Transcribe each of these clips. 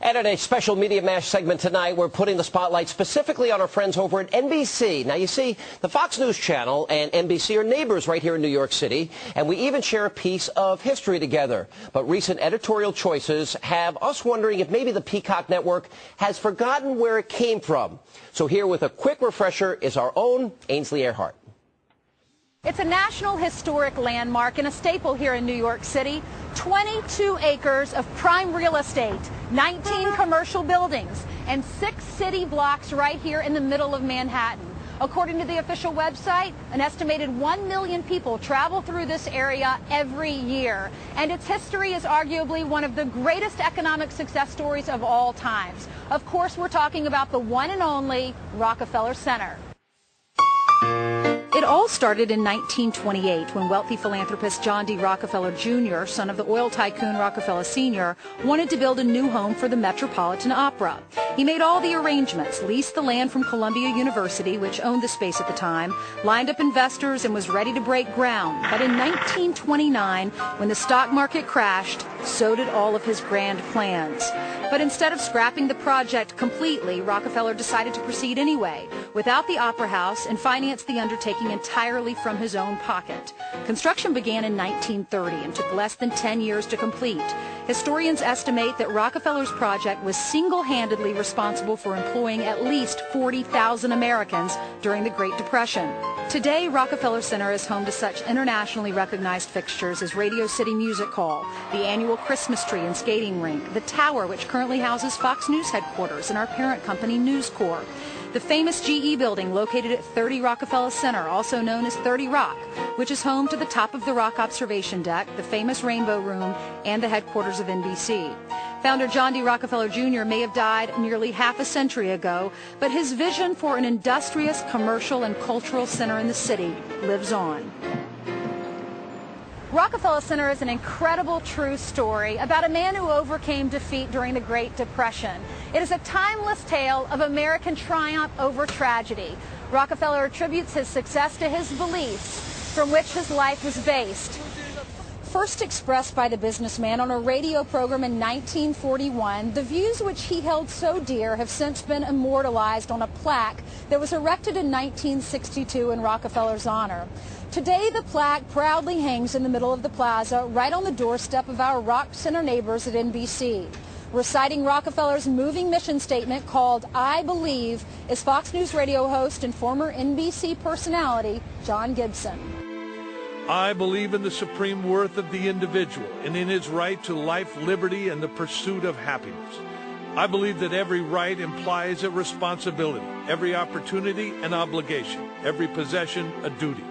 And in a special Media Mash segment tonight, we're putting the spotlight specifically on our friends over at NBC. Now, you see, the Fox News Channel and NBC are neighbors right here in New York City, and we even share a piece of history together. But recent editorial choices have us wondering if maybe the Peacock Network has forgotten where it came from. So here with a quick refresher is our own Ainsley Earhart. It's a national historic landmark and a staple here in New York City. 22 acres of prime real estate, 19 commercial buildings, and 6 city blocks right here in the middle of Manhattan. According to the official website, an estimated 1 million people travel through this area every year. And its history is arguably one of the greatest economic success stories of all times. Of course, we're talking about the one and only Rockefeller Center. It all started in 1928 when wealthy philanthropist John D. Rockefeller Jr., son of the oil tycoon Rockefeller Sr., wanted to build a new home for the Metropolitan Opera. He made all the arrangements, leased the land from Columbia University, which owned the space at the time, lined up investors, and was ready to break ground. But in 1929, when the stock market crashed, so did all of his grand plans. But instead of scrapping the project completely, Rockefeller decided to proceed anyway, without the Opera House, and finance the undertaking entirely from his own pocket. Construction began in 1930 and took less than 10 years to complete. Historians estimate that Rockefeller's project was single-handedly responsible for employing at least 40,000 Americans during the Great Depression. Today, Rockefeller Center is home to such internationally recognized fixtures as Radio City Music Hall, the annual Christmas tree and skating rink, the tower which currently houses Fox News headquarters and our parent company News Corp, the famous GE building located at 30 Rockefeller Center, also known as 30 Rock, which is home to the Top of the Rock observation deck, the famous Rainbow Room, and the headquarters of NBC. Founder John D. Rockefeller Jr. may have died nearly half a century ago, but his vision for an industrious, commercial, and cultural center in the city lives on. Rockefeller Center is an incredible true story about a man who overcame defeat during the Great Depression. It is a timeless tale of American triumph over tragedy. Rockefeller attributes his success to his beliefs, from which his life was based. First expressed by the businessman on a radio program in 1941, the views which he held so dear have since been immortalized on a plaque that was erected in 1962 in Rockefeller's honor. Today, the plaque proudly hangs in the middle of the plaza, right on the doorstep of our Rock Center neighbors at NBC. Reciting Rockefeller's moving mission statement called I Believe is Fox News radio host and former NBC personality, John Gibson. I believe in the supreme worth of the individual and in his right to life, liberty, and the pursuit of happiness. I believe that every right implies a responsibility, every opportunity an obligation, every possession a duty.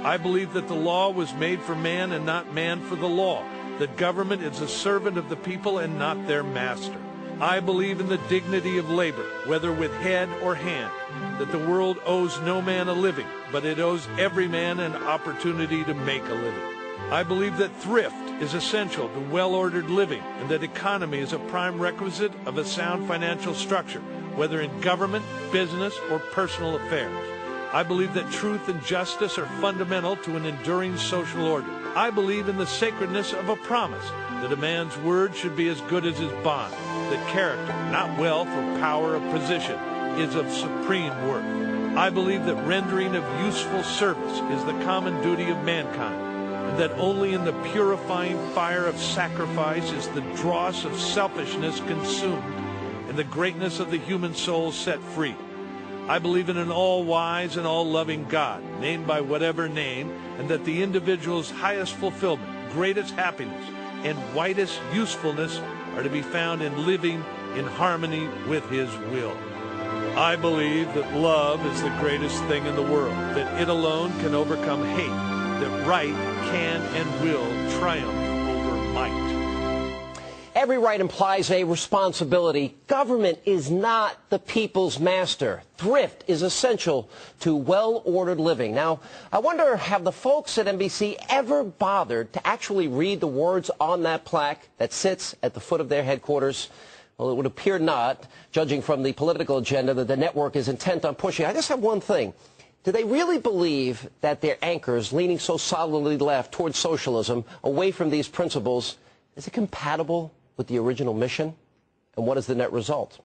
I believe that the law was made for man and not man for the law, that government is a servant of the people and not their master. I believe in the dignity of labor, whether with head or hand, that the world owes no man a living, but it owes every man an opportunity to make a living. I believe that thrift is essential to well-ordered living and that economy is a prime requisite of a sound financial structure, whether in government, business, or personal affairs. I believe that truth and justice are fundamental to an enduring social order. I believe in the sacredness of a promise, that a man's word should be as good as his bond, that character, not wealth or power or position, is of supreme worth. I believe that rendering of useful service is the common duty of mankind, and that only in the purifying fire of sacrifice is the dross of selfishness consumed, and the greatness of the human soul set free. I believe in an all-wise and all-loving God, named by whatever name, and that the individual's highest fulfillment, greatest happiness, and widest usefulness are to be found in living in harmony with his will. I believe that love is the greatest thing in the world, that it alone can overcome hate, that right can and will triumph over might. Every right implies a responsibility. Government is not the people's master. Thrift is essential to well-ordered living. Now, I wonder, have the folks at NBC ever bothered to actually read the words on that plaque that sits at the foot of their headquarters? Well, it would appear not, judging from the political agenda that the network is intent on pushing. I just have one thing. Do they really believe that their anchors, leaning so solidly left towards socialism, away from these principles, is it compatible with the original mission? And what is the net result?